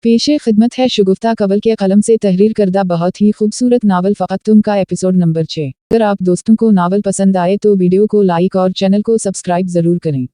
पेशे खिदमत है शगुफ्ता कवल के कलम से तहरीर करदा बहुत ही खूबसूरत नावल फ़कत तुम का एपिसोड नंबर 6। अगर आप दोस्तों को नावल पसंद आए तो वीडियो को लाइक और चैनल को सब्सक्राइब ज़रूर करें।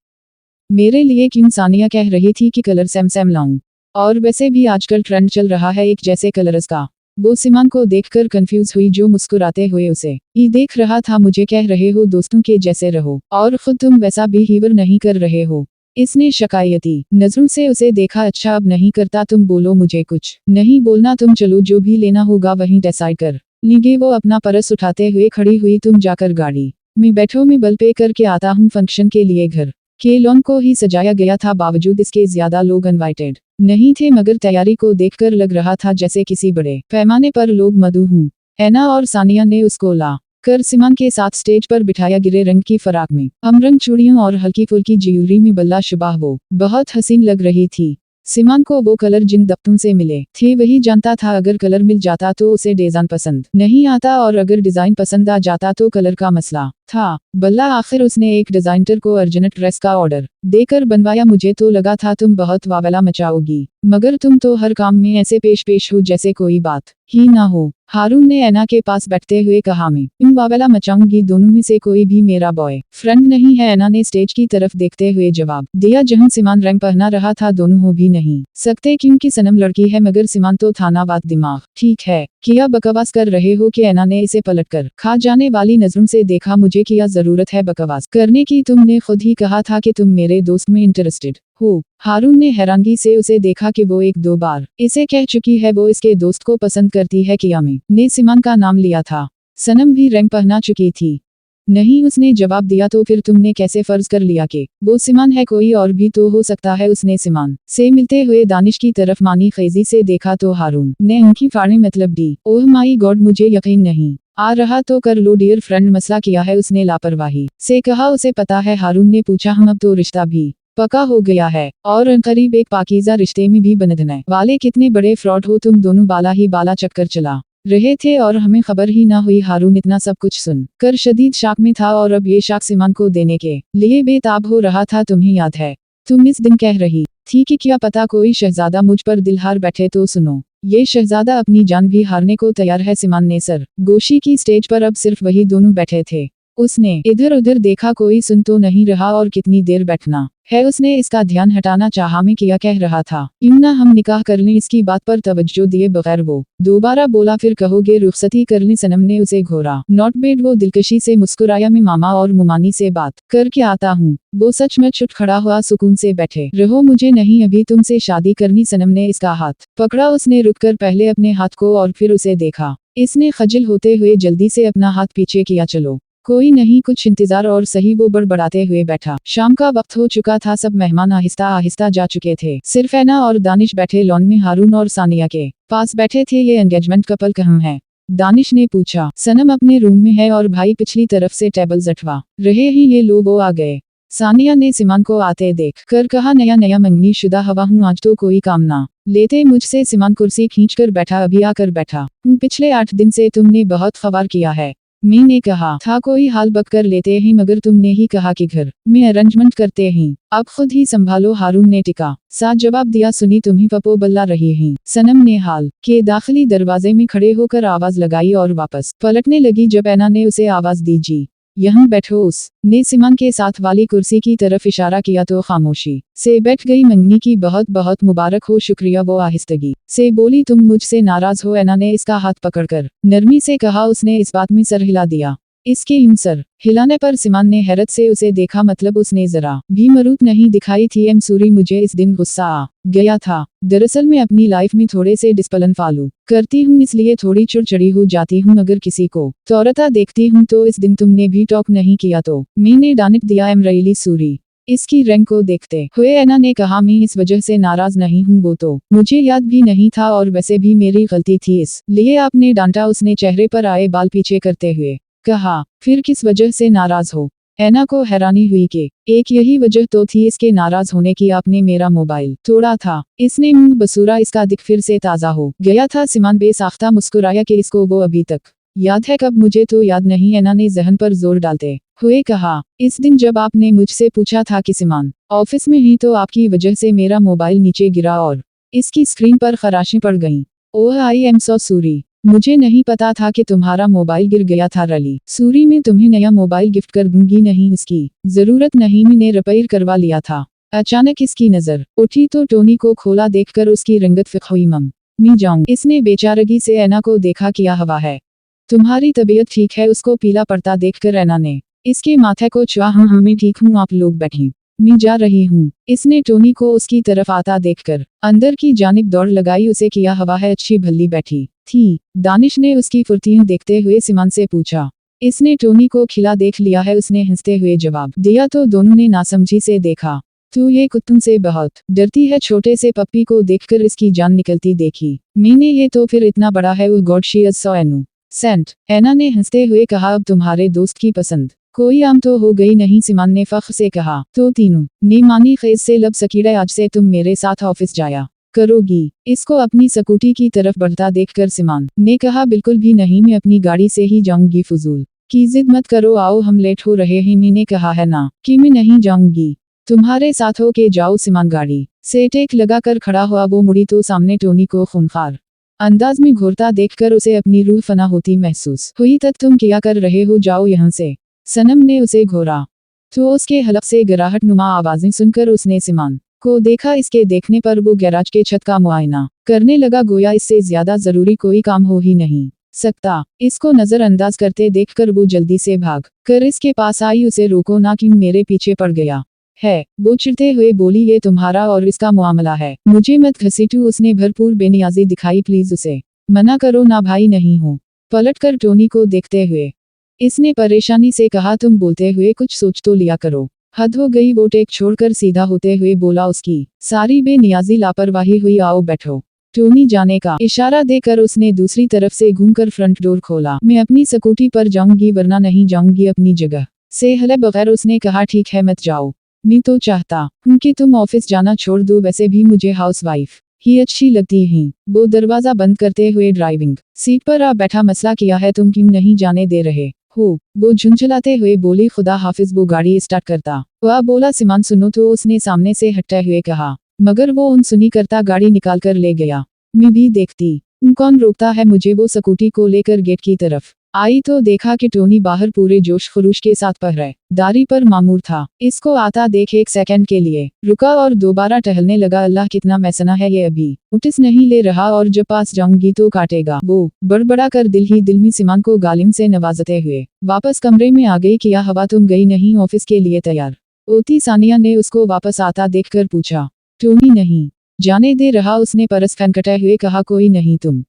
मेरे लिए क्यों सानिया कह रही थी कि कलर सेम सेम लाऊं, और वैसे भी आजकल ट्रेंड चल रहा है एक जैसे कलर्स का। वो सिमान को देखकर कंफ्यूज हुई जो मुस्कुराते हुए उसे ही देख रहा था। मुझे कह रहे हो दोस्तों के जैसे रहो और खुद तुम वैसा बिहेवियर नहीं कर रहे हो। इसने शिकायती नजरों से उसे देखा। अच्छा अब नहीं करता तुम बोलो, मुझे कुछ नहीं बोलना, तुम चलो जो भी लेना होगा वहीं डिसाइड कर लीजिए। वो अपना पर्स उठाते हुए खड़ी हुई। तुम जाकर गाड़ी में बैठो, मैं बिल पे करके आता हूँ। फंक्शन के लिए घर के लॉन को ही सजाया गया था, बावजूद इसके ज्यादा लोग इनवाइटेड नहीं थे, मगर तैयारी को देखकर लग रहा था जैसे किसी बड़े पैमाने पर लोग मदऊ हों। ऐना और सानिया ने उसको ला कर सिमान के साथ स्टेज पर बिठाया। गिरे रंग की फराक में हमरंग चूड़ियों और हल्की फुल्की ज्वेलरी में बल्ला शुबाह वो बहुत हसीन लग रही थी। सिमान को वो कलर जिन दफ्तों से मिले थे वही जानता था। अगर कलर मिल जाता तो उसे डिजाइन पसंद नहीं आता, और अगर डिजाइन पसंद आ जाता तो कलर का मसला था। बल्ला आखिर उसने एक डिजाइनर को अर्जेंट ड्रेस का ऑर्डर देकर बनवाया। मुझे तो लगा था तुम बहुत वावेला मचाओगी, मगर तुम तो हर काम में ऐसे पेश हो जैसे कोई बात ही ना हो। हारून ने ऐना के पास बैठते हुए कहा, मैं इन वावेला मचाऊंगी, दोनों में से कोई भी मेरा बॉय फ्रेंड नहीं है। ऐना ने स्टेज की तरफ देखते हुए जवाब दिया। जहां सिमान रंग पहना रहा था दोनों हो भी नहीं सकते क्योंकि सनम लड़की है, मगर सिमान तो थानावाद दिमाग ठीक है। किया बकवास कर रहे हो कि ऐना ने इसे पलटकर खा जाने वाली नजरों से देखा। मुझे क्या जरूरत है बकवास करने की, तुमने खुद ही कहा था कि तुम मेरे दोस्त में इंटरेस्टेड हो। हारून ने हैरानगी से उसे देखा कि वो एक दो बार इसे कह चुकी है वो इसके दोस्त को पसंद करती है। कियामी ने सिमान का नाम लिया था। सनम भी रंग पहना चुकी थी। नहीं, उसने जवाब दिया। तो फिर तुमने कैसे फर्ज कर लिया कि वो सिमान है? कोई और भी तो हो सकता है। उसने सिमान से मिलते हुए दानिश की तरफ मानी खेजी से देखा तो हारून ने उनकी फाड़े मतलब दी। ओह माई गॉड, मुझे यकीन नहीं आ रहा। तो कर लो डियर फ्रेंड, मसला क्या है? उसने लापरवाही से कहा। उसे पता है। हारून ने पूछा, हम अब तो रिश्ता भी पक्का हो गया है और करीब एक पाकीज़ा रिश्ते में भी बंधने वाले। कितने बड़े फ्रॉड हो तुम दोनों, बाला ही बाला चक्कर चला रहे थे और हमें खबर ही ना हुई। हारून इतना सब कुछ सुन कर शदीद शाक में था और अब ये शाक सिमान को देने के लिए बेताब हो रहा था। तुम्हें याद है तुम इस दिन कह रही थी कि क्या पता कोई शहजादा मुझ पर दिल हार बैठे? तो सुनो, ये शहजादा अपनी जान भी हारने को तैयार है। सिमान ने सर गोशी की। स्टेज पर अब सिर्फ वही दोनों बैठे थे। उसने इधर उधर देखा, कोई सुन तो नहीं रहा, और कितनी देर बैठना है। उसने इसका ध्यान हटाना चाहा। मैं क्या कह रहा था? इम्ना हम निकाह कर लें। इसकी बात पर तवज्जो दिए बगैर वो दोबारा बोला, फिर कहोगे रुखसती कर लें? सनम ने उसे घोरा। Not bed. वो दिलकशी से मुस्कुराया। मैं मामा और मुमानी से बात करके आता हूँ। वो सचमुच उठ खड़ा हुआ। सुकून से बैठे रहो, मुझे नहीं अभी तुमसे शादी करनी। सनम ने इसका हाथ पकड़ा। उसने रुककर पहले अपने हाथ को और फिर उसे देखा। इसने खजिल होते हुए जल्दी से अपना हाथ पीछे किया। चलो कोई नहीं, कुछ इंतजार और सही। वो बड़बड़ाते हुए बैठा। शाम का वक्त हो चुका था। सब मेहमान आहिस्ता आहिस्ता जा चुके थे। सिर्फ ऐना और दानिश बैठे लॉन में। हारून और सानिया के पास बैठे थे। ये एंगेजमेंट कपल कहाँ है? दानिश ने पूछा। सनम अपने रूम में है और भाई पिछली तरफ से टेबल जटवा रहे हैं। ये लो वो आ गए। सानिया ने सिमान को आते देख कर कहा, नया नया मंगनी शुदा हवा हूँ, आज तो कोई काम ना लेते मुझसे? सिमान कुर्सी खींचकर बैठा। अभी आकर बैठा हूँ। पिछले 8 दिन से तुमने बहुत खबर किया है। मैंने कहा था कोई हाल बक कर लेते हैं, मगर तुमने ही कहा कि घर में अरेंजमेंट करते हैं। अब खुद ही संभालो। हारून ने टिका साथ जवाब दिया। सुनी तुम्ही पपो बल्ला रही हैं? सनम ने हाल के दाखिली दरवाजे में खड़े होकर आवाज लगाई और वापस पलटने लगी जब ऐना ने उसे आवाज दी, जी यहाँ बैठो। उस ने सिमान के साथ वाली कुर्सी की तरफ इशारा किया तो खामोशी से बैठ गई। मंगनी की बहुत बहुत मुबारक हो। शुक्रिया। वो आहिस्तगी से बोली। तुम मुझसे नाराज हो? ऐना ने इसका हाथ पकड़कर नरमी से कहा। उसने इस बात में सर हिला दिया। इसके इन सर हिलाने पर सिमान ने हैरत से उसे देखा। मतलब उसने जरा भी मरूत नहीं दिखाई थी। एम सूरी, मुझे इस दिन गुस्सा आ गया था। दरअसल मैं अपनी लाइफ में थोड़े से डिसिप्लिन फॉलो करती हूँ, इसलिए थोड़ी चिड़चिड़ी हो जाती हूँ। अगर किसी को तौरता देखती हूँ तो इस दिन तुमने भी टॉक नहीं किया तो मैंने डांट दिया। Am really Suri. इसकी रंग को देखते हुए ऐना ने कहा, मैं इस वजह से नाराज नहीं हूँ, वो तो मुझे याद भी नहीं था और वैसे भी मेरी गलती थी, इसलिए आपने डांटा। उसने चेहरे पर आए बाल पीछे करते हुए कहा, फिर किस वजह से नाराज हो? ऐना को हैरानी हुई कि एक यही वजह तो थी इसके नाराज होने की, आपने मेरा मोबाइल तोड़ा था। इसने मुंह बसूरा। इसका दिख फिर से ताज़ा हो गया था। सिमान बेसाख्ता मुस्कुराया कि इसको वो अभी तक याद है। कब? मुझे तो याद नहीं। ऐना ने जहन पर जोर डालते हुए कहा, इस दिन जब आपने मुझसे पूछा था कि सिमान ऑफिस में ही, तो आपकी वजह से मेरा मोबाइल नीचे गिरा और इसकी स्क्रीन पर खराशें पड़ गईं। ओह आई एम सो सॉरी, मुझे नहीं पता था कि तुम्हारा मोबाइल गिर गया था रली। सूरी मैं तुम्हें नया मोबाइल गिफ्ट कर दूंगी, नहीं इसकी जरूरत नहीं, मैंने रिपेयर करवा लिया था। अचानक इसकी नजर उठी तो टोनी को खोला देखकर उसकी रंगत फिक हुई। मी जाऊं, इसने बेचारगी से ऐना को देखा, क्या हवा है, तुम्हारी तबीयत ठीक है? उसको पीला पड़ता देखकर ऐना ने इसके माथे को छुआ। हाँ मैं ठीक हूँ, आप लोग बैठें, मैं जा रही हूँ। इसने टोनी को उसकी तरफ आता देखकर अंदर की जानिब दौड़ लगाई। उसे किया हवा है, अच्छी भल्ली बैठी थी। दानिश ने उसकी फुर्तियां देखते हुए सिमान से पूछा। इसने टोनी को खिला देख लिया है, उसने हंसते हुए जवाब दिया तो दोनों ने नासमझी से देखा। तू ये कुत्तों से बहुत डरती है? छोटे से पप्पी को देखकर इसकी जान निकलती देखी मैंने, ये तो फिर इतना बड़ा है। वो god she is so innocent, ऐना ने हंसते हुए कहा। अब तुम्हारे दोस्त की पसंद कोई आम तो हो गई नहीं? सिमान ने फख्र से कहा। तो तीनों ने मानी खेज से लब सकीड़े, आज से तुम मेरे साथ ऑफिस जाया करोगी? इसको अपनी स्कूटी की तरफ बढ़ता देखकर सिमान ने कहा, बिल्कुल भी नहीं, मैं अपनी गाड़ी से ही जाऊंगी। फजूल की जिद मत करो, आओ हम लेट हो रहे हैं। मैंने कहा है ना कि मैं नहीं जाऊंगी, तुम्हारे साथ हो के जाओ। सिमान गाड़ी से टेक लगाकर खड़ा हुआ। वो मुड़ी तो सामने टोनी को खूंखार अंदाज में घूरता देखकर उसे अपनी रूह फना होती महसूस हुई। तक तुम क्या कर रहे हो, जाओ यहाँ से, सनम ने उसे घोरा। तो उसके हलक से गिराहट नुमा आवाजें सुनकर उसने सिमान को देखा। इसके देखने पर वो गैराज के छत का मुआयना करने लगा, गोया इससे ज्यादा जरूरी कोई काम हो ही नहीं सकता। इसको नजरअंदाज करते देखकर वो जल्दी से भाग कर इसके पास आई। उसे रोको ना कि मेरे पीछे पड़ गया है, वो चिढ़ते हुए बोली। ये तुम्हारा और इसका मामला है, मुझे मत घसीटो। उसने भरपूर बेनियाजी दिखाई। प्लीज उसे मना करो ना, भाई नहीं हूँ। पलटकर टोनी को देखते हुए इसने परेशानी से कहा, तुम बोलते हुए कुछ सोच तो लिया करो, हद हो गई। वो टेक छोड़कर सीधा होते हुए बोला। उसकी सारी बेनियाजी लापरवाही हुई। आओ बैठो। टोनी जाने का इशारा देकर उसने दूसरी तरफ से घूमकर फ्रंट डोर खोला। मैं अपनी स्कूटी पर जाऊंगी, वरना नहीं जाऊंगी अपनी जगह से हिले बगैर। उसने कहा, ठीक है मत जाओ, मैं तो चाहता हूँ कि तुम ऑफिस जाना छोड़ दो, वैसे भी मुझे हाउसवाइफ ही अच्छी लगती हैं। वो दरवाजा बंद करते हुए ड्राइविंग सीट पर आ बैठा। मसला क्या है, तुम क्यों नहीं जाने दे रहे हो? वो झुंझलाते हुए बोली। खुदा हाफिज। वो गाड़ी स्टार्ट करता वह बोला। सिमान सुनो तो, उसने सामने से हटते हुए कहा, मगर वो उन सुनी करता गाड़ी निकाल कर ले गया। मैं भी देखती कौन रोकता है मुझे। वो स्कूटी को लेकर गेट की तरफ आई तो देखा कि टोनी बाहर पूरे जोश खरूश के साथ पहरेदारी पर मामूर था। इसको आता देख एक सेकंड के लिए रुका और दोबारा टहलने लगा। अल्लाह कितना मैसना है ये, अभी नोटिस नहीं ले रहा और जब पास जाऊंगी तो काटेगा। वो बड़बड़ा कर दिल ही दिल में सिमान को गालिम से नवाजते हुए वापस कमरे में आ गई। किया हवा, तुम गई नहीं ऑफिस के लिए तैयार होती? सानिया ने उसको वापस आता देखकर पूछा। टोनी नहीं जाने दे रहा, उसने परस खनखटे हुए कहा। कोई नहीं, तुम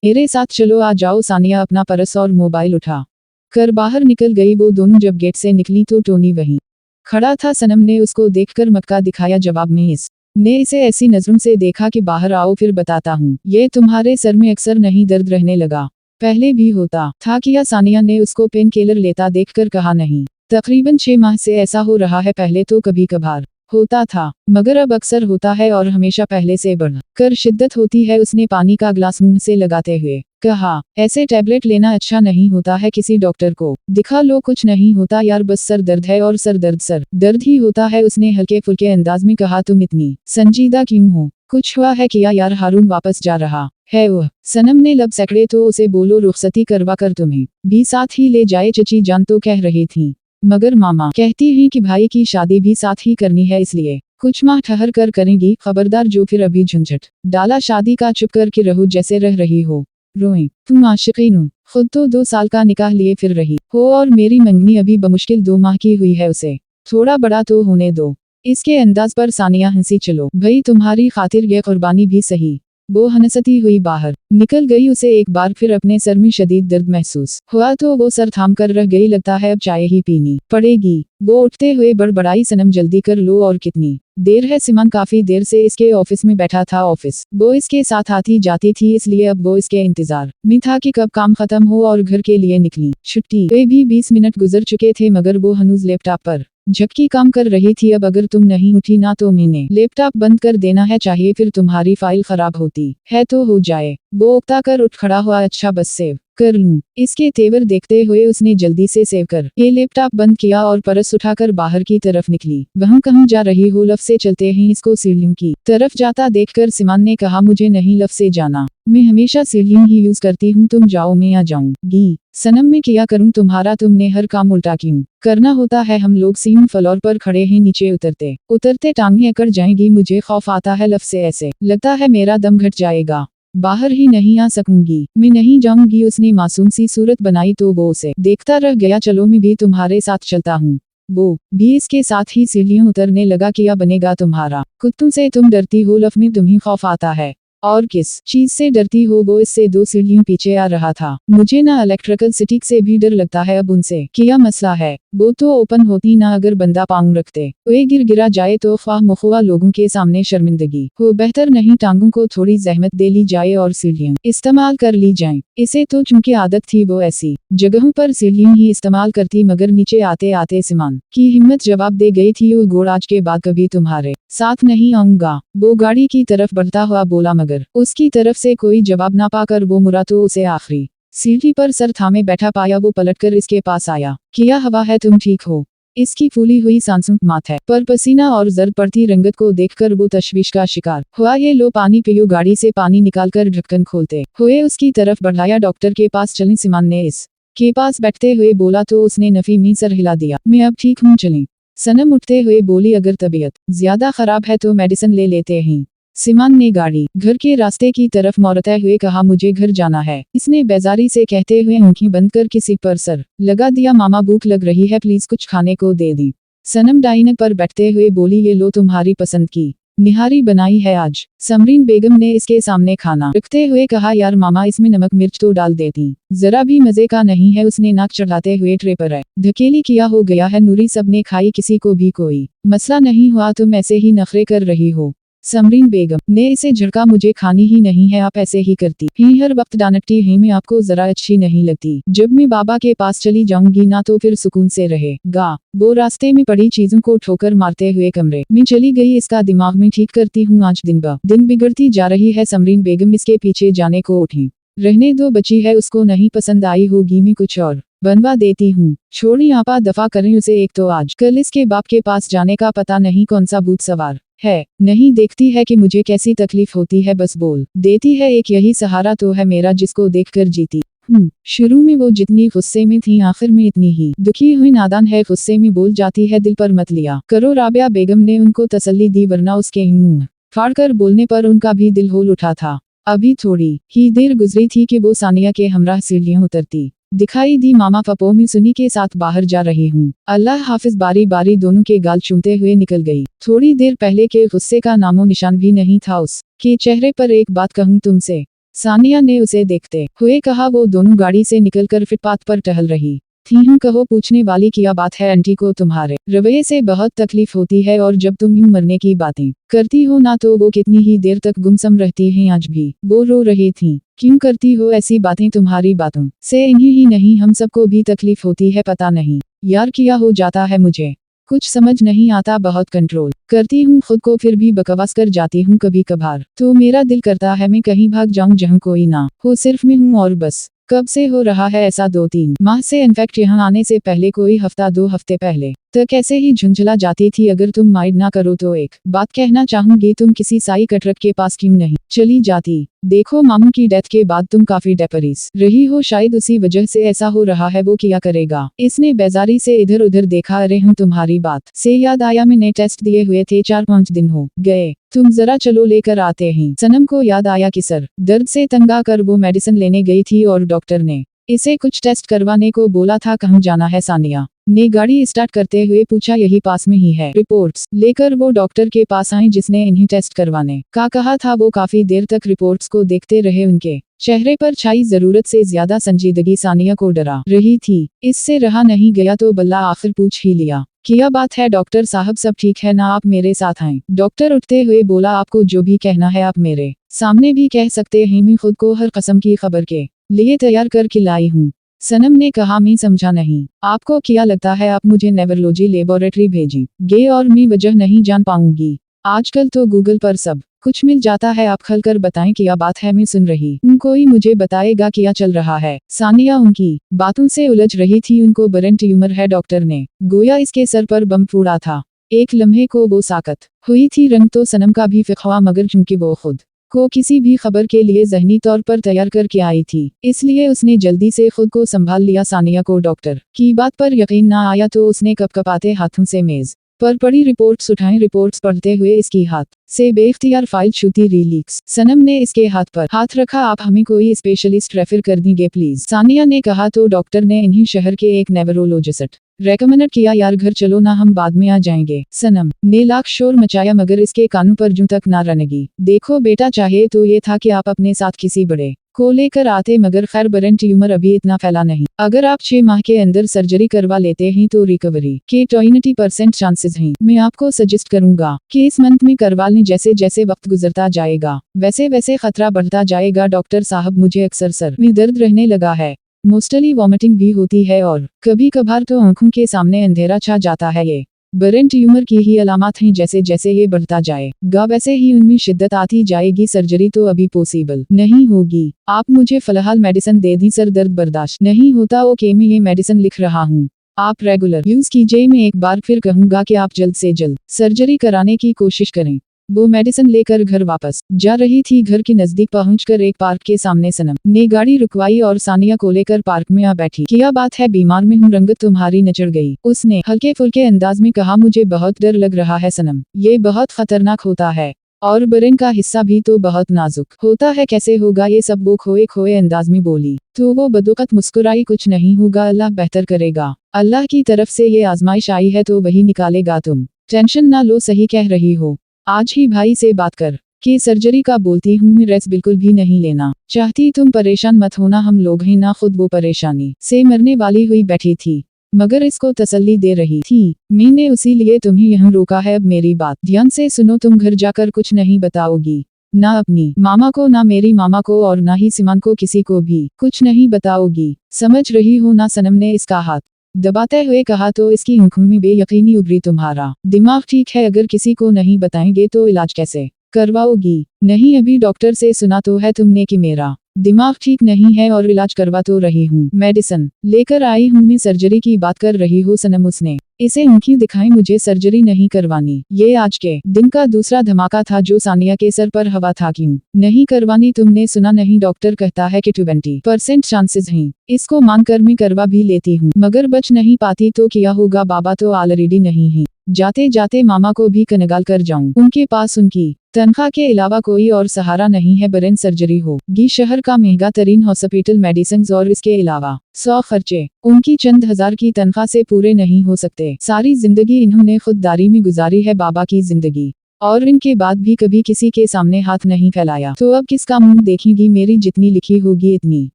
मेरे साथ चलो, आ जाओ। सानिया अपना परस और मोबाइल उठा कर बाहर निकल गई। वो दोनों जब गेट से निकली तो टोनी वहीं खड़ा था। सनम ने उसको देखकर मक्का दिखाया। जवाब में इसने इसे ऐसी नजरों से देखा कि बाहर आओ फिर बताता हूँ। ये तुम्हारे सर में अक्सर नहीं दर्द रहने लगा? पहले भी होता था क्या? सानिया ने उसको पेन किलर लेता देखकर कहा। नहीं, तकरीबन 6 माह से ऐसा हो रहा है। पहले तो कभी कभार होता था, मगर अब अक्सर होता है और हमेशा पहले से बढ़ कर शिद्दत होती है। उसने पानी का ग्लास मुंह से लगाते हुए कहा, ऐसे टैबलेट लेना अच्छा नहीं होता है, किसी डॉक्टर को दिखा लो। कुछ नहीं होता यार, बस सर दर्द है और सर दर्द ही होता है। उसने हल्के फुल्के अंदाज में कहा। तुम इतनी संजीदा क्यों हो? कुछ हुआ है क्या? यार हारून वापस जा रहा है वह। सनम ने लब सकड़े तो उसे बोलो रुखसती करवा कर तुम्हें भी साथ ही ले जाए। चची जान तो कह रही थी, मगर मामा कहती हैं कि भाई की शादी भी साथ ही करनी है, इसलिए कुछ माह ठहर कर करेंगी। खबरदार जो फिर अभी झंझट डाला शादी का, चुप कर के रहो जैसे रह रही हो। रोएं, तुम आशिकीन हो, खुद तो 2 साल का निकाह लिए फिर रही हो और मेरी मंगनी अभी बमुश्किल 2 माह की हुई है। उसे थोड़ा बड़ा तो होने दो। इसके अंदाज पर सानिया हंसी। चलो भाई, तुम्हारी खातिर ये कुर्बानी भी सही। वो हंसती हुई बाहर निकल गई। उसे एक बार फिर अपने सर में शदीद दर्द महसूस हुआ तो वो सर थाम कर रह गई। लगता है अब चाय ही पीनी पड़ेगी। वो उठते हुए बड़बड़ाई। सनम जल्दी कर लो, और कितनी देर है? सिमान काफी देर से इसके ऑफिस में बैठा था। ऑफिस वो इसके साथ आती जाती थी, इसलिए अब वो इसके इंतजार में था कि कब काम खत्म हो और घर के लिए निकली। छुट्टी वे भी 20 मिनट गुजर चुके थे, मगर वो हनूज लैपटॉप पर झटकी काम कर रही थी। अब अगर तुम नहीं उठी ना तो मैंने लैपटॉप बंद कर देना है, चाहिए फिर तुम्हारी फाइल खराब होती है तो हो जाए। वो उकता कर उठ खड़ा हुआ। अच्छा बस सेव कर लूं, इसके तेवर देखते हुए उसने जल्दी से सेव कर ये लैपटॉप बंद किया और पर्स उठाकर बाहर की तरफ निकली। वहाँ कहाँ जा रही हो? लफ से चलते ही इसको सीढ़ियों की तरफ जाता देखकर सिमान ने कहा, मुझे नहीं लफ से जाना, मैं हमेशा सीढ़ियां ही यूज करती हूँ, तुम जाओ मैं आ जाऊंगी। सनम मैं क्या करूँ तुम्हारा, तुमने हर काम उल्टा क्यों करना होता है? हम लोग सेम फ्लोर पर खड़े हैं, नीचे उतरते उतरते टांगें अकड़ जाएंगी, मुझे खौफ आता है लफ से, ऐसे लगता है मेरा दम घट जाएगा, बाहर ही नहीं आ सकूंगी, मैं नहीं जाऊंगी। उसने मासूम सी सूरत बनाई तो वो उसे देखता रह गया। चलो मैं भी तुम्हारे साथ चलता हूँ। वो भी इसके साथ ही सीढ़ियां उतरने लगा। क्या बनेगा तुम्हारा? कुत्तों से तुम डरती हो, लफ में तुम्हें खौफ आता है। और किस चीज से डरती हो? वो इससे 2 सीढ़ियों पीछे आ रहा था। मुझे ना इलेक्ट्रिकल स्टिक से भी डर लगता है, अब उनसे क्या मसला है? वो तो ओपन होती ना, अगर बंदा पाँव रखते वे गिरा जाए तो ख्वाह मुख्वा लोगों के सामने शर्मिंदगी हो। बेहतर नहीं टांगों को थोड़ी जहमत दे ली जाए और सीढ़ियां इस्तेमाल कर ली जाएं। इसे तो चूंकि आदत थी वो ऐसी जगहों पर सीढ़ियां ही इस्तेमाल करती, मगर नीचे आते आते सिमान की हिम्मत जवाब दे गई थी, ओ गोड़ आज के बाद कभी तुम्हारे साथ नहीं आऊंगा। वो गाड़ी की तरफ बढ़ता हुआ बोला, मगर उसकी तरफ से कोई जवाब ना पाकर वो मुड़ा तो उसे आखिरी सीढ़ी पर सर थामे बैठा पाया। वो पलटकर इसके पास आया। क्या हवा है, तुम ठीक हो? इसकी फूली हुई सांसों माथे पर पसीना और जर्द पड़ती रंगत को देखकर वो तशवीश का शिकार हुआ। ये लो पानी पियो। गाड़ी से पानी निकालकर ढक्कन खोलते हुए उसकी तरफ बढ़ाया। डॉक्टर के पास चलें? सिमान ने इस के पास बैठते हुए बोला तो उसने नफी में सर हिला दिया। मैं अब ठीक हूँ, चलें। सनम उठते हुए बोली, अगर तबीयत ज्यादा खराब है तो मेडिसिन ले लेते हैं। सिमान ने गाड़ी घर के रास्ते की तरफ मोड़ते हुए कहा, मुझे घर जाना है। इसने बेजारी से कहते हुए आंखें बंद कर किसी पर सर लगा दिया। मामा भूख लग रही है, प्लीज कुछ खाने को दे दी। सनम डाइनिंग पर बैठते हुए बोली, ये लो तुम्हारी पसंद की निहारी बनाई है आज। समरीन बेगम ने इसके सामने खाना रखते हुए कहा, यार मामा इसमें नमक मिर्च तो डाल देती, जरा भी मजे का नहीं है। उसने नाक चढ़ाते हुए ट्रे पर धकेली। क्या हो गया है नूरी, सबने खाई, किसी को भी कोई मसला नहीं हुआ, तुम ऐसे ही नखरे कर रही हो। समरीन बेगम ने इसे झड़का, मुझे खानी ही नहीं है, आप ऐसे ही करती ही हर वक्त डांटती हैं, मैं आपको जरा अच्छी नहीं लगती। जब मैं बाबा के पास चली जाऊंगी ना तो फिर सुकून से रहेगा। वो रास्ते में पड़ी चीजों को ठोकर मारते हुए कमरे में चली गई। इसका दिमाग में ठीक करती हूँ, आज दिन ब दिन बिगड़ती जा रही है। समरीन बेगम इसके पीछे जाने को उठी। रहने दो, बची है, उसको नहीं पसंद आई होगी, मैं कुछ और बनवा देती हूँ। छोड़ी आपा, दफा करें उसे। एक तो आज कल इसके बाप के पास जाने का पता नहीं कौन सा भूत सवार है, नहीं देखती है कि मुझे कैसी तकलीफ होती है, बस बोल देती है एक यही सहारा तो है मेरा जिसको देखकर जीती हूँ। शुरू में वो जितनी गुस्से में थी, आखिर में इतनी ही दुखी हुई। नादान है, गुस्से में बोल जाती है, दिल पर मत लिया करो। राबिया बेगम ने उनको तसल्ली दी, वरना उसके मुंह फाड़कर बोलने पर उनका भी दिल होल उठा था। अभी थोड़ी ही देर गुजरी थी कि वो सानिया के हमराह सीढ़ियां उतरती दिखाई दी। मामा पपो में सुनी के साथ बाहर जा रही हूँ, अल्लाह हाफिज। बारी बारी दोनों के गाल चूमते हुए निकल गई। थोड़ी देर पहले के गुस्से का नामो निशान भी नहीं था उसके चेहरे पर। एक बात कहूँ तुमसे, सानिया ने उसे देखते हुए कहा। वो दोनों गाड़ी से निकलकर फुटपाथ पर टहल रही थी। हूँ कहो, पूछने वाली क्या बात है? आंटी को तुम्हारे रवैये से बहुत तकलीफ होती है, और जब तुम यूं मरने की बातें करती हो ना तो वो कितनी ही देर तक गुमसम रहती हैं। आज भी वो रो रही थी। क्यों करती हो ऐसी बातें? तुम्हारी बातों से इन्हीं ही नहीं हम सबको भी तकलीफ होती है। पता नहीं यार क्या हो जाता है, मुझे कुछ समझ नहीं आता। बहुत कंट्रोल करती हूँ खुद को, फिर भी बकवास कर जाती हूँ कभी कभार। तो मेरा दिल करता है मैं कहीं भाग जाऊं जहाँ कोई ना हो, सिर्फ मैं हूँ और बस। कब से हो रहा है ऐसा? 2-3 माह से। इनफैक्ट यहाँ आने से पहले कोई हफ्ता 2 हफ्ते पहले तो कैसे ही झुंझला जाती थी। अगर तुम माइंड ना करो तो एक बात कहना चाहूंगी, तुम किसी साई कटरक के पास क्यों नहीं चली जाती? देखो मामू की डेथ के बाद तुम काफी डेपरीज रही हो, शायद उसी वजह से ऐसा हो रहा है। वो क्या करेगा? इसने बेजारी से इधर उधर देखा। अरे हूँ, तुम्हारी बात से याद आया, मैंने टेस्ट दिए हुए थे, 4-5 दिन हो गए, तुम जरा चलो लेकर आते हैं। सनम को याद आया कि सर दर्द से तंगा कर वो मेडिसिन लेने गई थी और डॉक्टर ने इसे कुछ टेस्ट करवाने को बोला था। कहाँ जाना है? सानिया ने गाड़ी स्टार्ट करते हुए पूछा। यही पास में ही है। रिपोर्ट्स लेकर वो डॉक्टर के पास आई जिसने इन्हें टेस्ट करवाने का कहा था। वो काफी देर तक रिपोर्ट्स को देखते रहे। उनके चेहरे पर छाई जरूरत से ज्यादा संजीदगी सानिया को डरा रही थी। इससे रहा नहीं गया तो बल्ला आखिर पूछ ही लिया, क्या बात है डॉक्टर साहब, सब ठीक है ना? आप मेरे साथ आएं। डॉक्टर उठते हुए बोला, आपको जो भी कहना है आप मेरे सामने भी कह सकते हैं, मैं खुद को हर कस्म की खबर के लिए तैयार कर लाई हूँ। सनम ने कहा, मैं समझा नहीं, आपको क्या लगता है आप मुझे नेवरोलॉजी लेबोरेटरी भेजेंगे और मैं वजह नहीं जान पाऊंगी? आजकल तो गूगल पर सब कुछ मिल जाता है, आप खलकर बताएं क्या बात है, मैं सुन रही हूं, कोई मुझे बताएगा क्या चल रहा है? सानिया उनकी बातों से उलझ रही थी। उनको ब्रेन ट्यूमर है, डॉक्टर ने गोया इसके सर पर बम फोड़ा था। एक लम्हे को वो साकत हुई थी। रंग तो सनम का भी फिक्वा, मगर चूंकि वो खुद को किसी भी खबर के लिए ज़हनी तौर पर तैयार करके आई थी, इसलिए उसने जल्दी से खुद को संभाल लिया। सानिया को डॉक्टर की बात पर यकीन ना आया तो उसने कपकपाते हाथों से मेज पर पड़ी रिपोर्ट्स उठाई। रिपोर्ट्स पढ़ते हुए इसकी हाथ से बेख्तियार फाइल छूती रीलीक्स। सनम ने इसके हाथ पर हाथ रखा, आप हमें कोई स्पेशलिस्ट रेफर कर दीजिए प्लीज, सानिया ने कहा। तो डॉक्टर ने इन्हीं शहर के एक नेवरोलॉजिस्ट रेकमेंड किया। यार घर चलो ना, हम बाद में आ जाएंगे। सनम ने लाख शोर मचाया, मगर इसके कानों पर जूं तक ना रनेगी। देखो बेटा, चाहे तो ये था कि आप अपने साथ किसी बड़े को लेकर आते, मगर खैर ब्रेन ट्यूमर अभी इतना फैला नहीं। अगर आप 6 माह के अंदर सर्जरी करवा लेते हैं तो रिकवरी के 20% चांसेस हैं। मैं आपको सजेस्ट करूंगा कि इस मंथ में करवा लें। जैसे जैसे वक्त गुजरता जाएगा वैसे वैसे खतरा बढ़ता जाएगा। डॉक्टर साहब, मुझे अक्सर सर में दर्द रहने लगा है, मोस्टली वॉमिटिंग भी होती है और कभी कभार तो आंखों के सामने अंधेरा छा जाता है। ये ब्रेन ट्यूमर की ही अलामत हैं। जैसे जैसे ये बढ़ता जाएगा वैसे ही उनमें शिद्दत आती जाएगी। सर्जरी तो अभी पॉसिबल नहीं होगी। आप मुझे फिलहाल मेडिसिन दे दी, सर दर्द बर्दाश्त नहीं होता। ओके, मैं ये मेडिसिन लिख रहा हूँ, आप रेगुलर यूज कीजिए। मैं एक बार फिर कहूँगा कि आप जल्द से जल्द सर्जरी कराने की कोशिश करें। वो मेडिसिन लेकर घर वापस जा रही थी। घर के नजदीक पहुंचकर एक पार्क के सामने सनम ने गाड़ी रुकवाई और सानिया को लेकर पार्क में आ बैठी। क्या बात है, बीमार में हूँ, रंगत तुम्हारी नचड़ गई, उसने हल्के फुल्के अंदाज में कहा। मुझे बहुत डर लग रहा है सनम, ये बहुत खतरनाक होता है और ब्रेन का हिस्सा भी तो बहुत नाजुक होता है, कैसे होगा ये सब? वो खोए खोए अंदाज में बोली। तो वो बदौकत मुस्कुराई, कुछ नहीं होगा, अल्लाह बेहतर करेगा। अल्लाह की तरफ से ये आजमाइश आई है तो वही निकालेगा, तुम टेंशन ना लो। सही कह रही हो, आज ही भाई से बात कर कि सर्जरी का बोलती हूँ, मैं रेस्ट बिल्कुल भी नहीं लेना चाहती। तुम परेशान मत होना, हम लोग हैं ना। खुद वो परेशानी से मरने वाली हुई बैठी थी, मगर इसको तसल्ली दे रही थी। मैंने उसी लिए तुम्हें यहाँ रोका है। अब मेरी बात ध्यान से सुनो, तुम घर जाकर कुछ नहीं बताओगी, ना अपनी मामा को, ना मेरी मामा को, और ना ही सिमान को, किसी को भी कुछ नहीं बताओगी, समझ रही हो ना? सनम ने इसका हाथ दबाते हुए कहा। तो इसकी आंखों में बेयकीनी उभरी। तुम्हारा दिमाग ठीक है, अगर किसी को नहीं बताएंगे तो इलाज कैसे करवाओगी? नहीं, अभी डॉक्टर से सुना तो है तुमने कि मेरा दिमाग ठीक नहीं है और इलाज करवा तो रही हूँ, मेडिसिन लेकर आई हूँ। मैं सर्जरी की बात कर रही हूँ सनम, उसने इसे आंखें दिखाई। मुझे सर्जरी नहीं करवानी। ये आज के दिन का दूसरा धमाका था जो सानिया के सर पर हवा था। क्यों नहीं करवानी? तुमने सुना नहीं, डॉक्टर कहता है कि 20% चांसेस हैं। इसको मानकर मैं करवा भी लेती हूँ, मगर बच नहीं पाती तो क्या होगा? बाबा तो ऑलरेडी नहीं है, जाते जाते मामा को भी कनगाल कर जाऊं। उनके पास उनकी तनख्वाह के अलावा कोई और सहारा नहीं है। ब्रेन सर्जरी होगी शहर का महंगा तरीन हॉस्पिटल, मेडिसिन और इसके अलावा 100 खर्चे उनकी चंद हजार की तनख्वाह से पूरे नहीं हो सकते। सारी जिंदगी इन्होंने खुददारी में गुजारी है, बाबा की जिंदगी, और इनके बाद भी कभी किसी के सामने हाथ नहीं फैलाया। तो अब किसका मुंह देखेंगी? मेरी जितनी लिखी होगी इतनी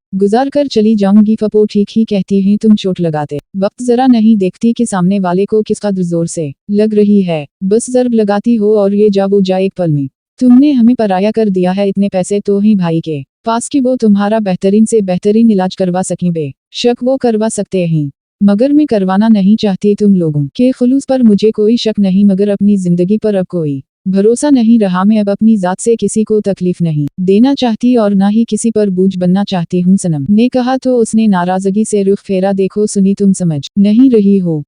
गुजार कर चली जाऊंगी। पप्पो ठीक ही कहती हैं, तुम चोट लगाते वक्त जरा नहीं देखती कि सामने वाले को किस कदर जोर से लग रही है, बस जर्ब लगाती हो और ये जा वो जा एक पल में। तुमने हमें पराया कर दिया है, इतने पैसे तो ही भाई के पास कि वो तुम्हारा बेहतरीन से बेहतरीन इलाज करवा सकें। बेशक वो करवा सकते हैं, मगर मैं करवाना नहीं चाहती। तुम लोगों के खुलूस पर मुझे कोई शक नहीं, मगर अपनी जिंदगी पर अब कोई भरोसा नहीं रहा। मैं अब अपनी जात से किसी को तकलीफ नहीं देना चाहती और ना ही किसी पर बोझ बनना चाहती हूँ, सनम ने कहा। तो उसने नाराजगी से रुख फेरा। देखो सुनी, तुम समझ नहीं रही हो।